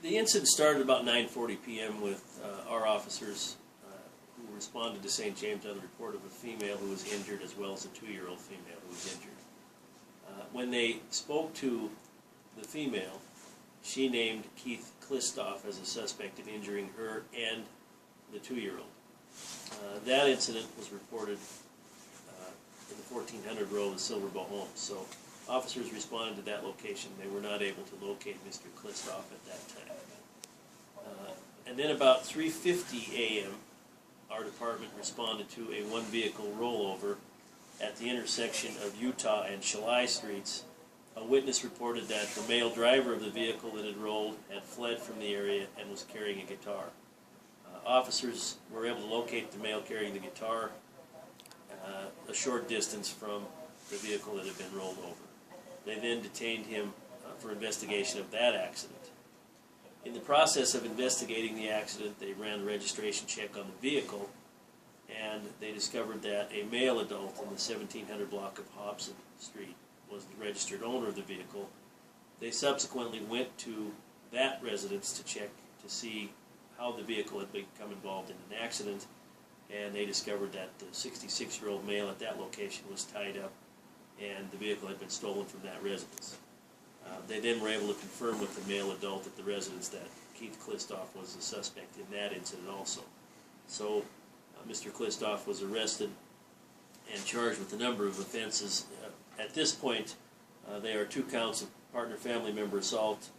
The incident started about 9:40 p.m. with our officers who responded to St. James on the report of a female who was injured, as well as a 2-year-old female who was injured. When they spoke to the female, she named Keith Klistoff as a suspect in injuring her and the 2-year-old. That incident was reported in the 1400 row of Silver Bow Homes. So officers responded to that location. They were not able to locate Mr. Klistoff at that time. And then about 3:50 a.m., our department responded to a one-vehicle rollover at the intersection of Utah and Shalai Streets. A witness reported that the male driver of the vehicle that had rolled had fled from the area and was carrying a guitar. Officers were able to locate the male carrying the guitar a short distance from the vehicle that had been rolled over. They then detained him for investigation of that accident. In the process of investigating the accident, they ran a registration check on the vehicle, and they discovered that a male adult in the 1700 block of Hobson Street was the registered owner of the vehicle. They subsequently went to that residence to check to see how the vehicle had become involved in an accident, and they discovered that the 66-year-old male at that location was tied up and the vehicle had been stolen from that residence. They then were able to confirm with the male adult at the residence that Keith Klistoff was the suspect in that incident also. So Mr. Klistoff was arrested and charged with a number of offenses. At this point, there are 2 counts of partner family member assault,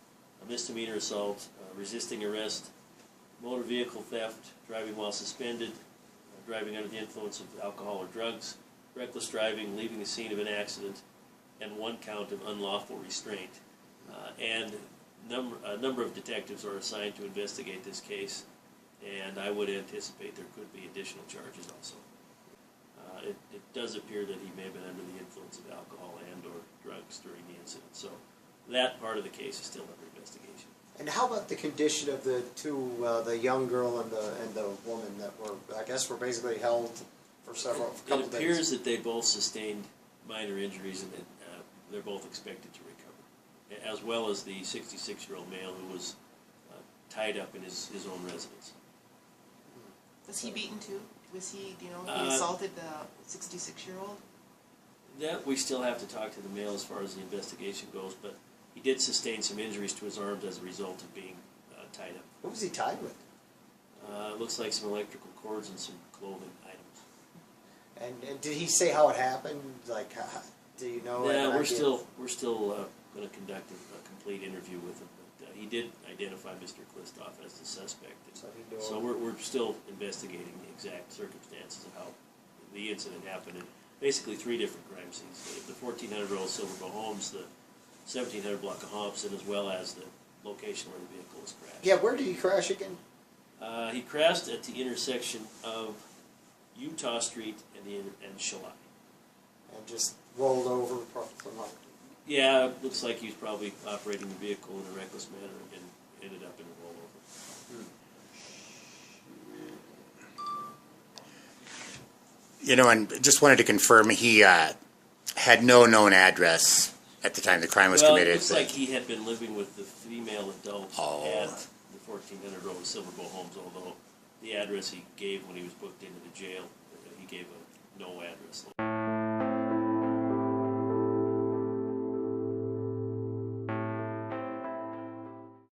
a misdemeanor assault, resisting arrest, motor vehicle theft, driving while suspended, driving under the influence of alcohol or drugs, reckless driving, leaving the scene of an accident, and 1 count of unlawful restraint. And a number of detectives are assigned to investigate this case, and I would anticipate there could be additional charges also. It does appear that he may have been under the influence of alcohol and or drugs during the incident, so that part of the case is still under investigation. And how about the condition of the 2, the young girl and the woman that were, I guess, were basically held for couple days? It appears that they both sustained minor injuries and that they're both expected to recover, as well as the 66-year-old male who was tied up in his own residence. Was he beaten too? Was he, he assaulted the 66-year-old? That we still have to talk to the male as far as the investigation goes, but he did sustain some injuries to his arms as a result of being tied up. What was he tied with? It looks like some electrical cords and some clothing items. And did he say how it happened? Like, do you know? Yeah, we're still going to conduct a complete interview with him. But he did identify Mr. Klistoff as the suspect. So we're still investigating the exact circumstances of how the incident happened in basically 3 different crime scenes: the 1400 row of Silver Bow Homes, the 1700 block of Hobson, as well as the location where the vehicle was crashed. Yeah, where did he crash again? He crashed at the intersection of Utah Street and Shalai. And just rolled over from like... Yeah, it looks like he was probably operating the vehicle in a reckless manner and ended up in a rollover. You know, and just wanted to confirm, he had no known address at the time the crime was committed. It looks like he had been living with the female adult at the 1400 row of Silver Bow Homes, although the address he gave when he was booked into the jail, he gave a no address.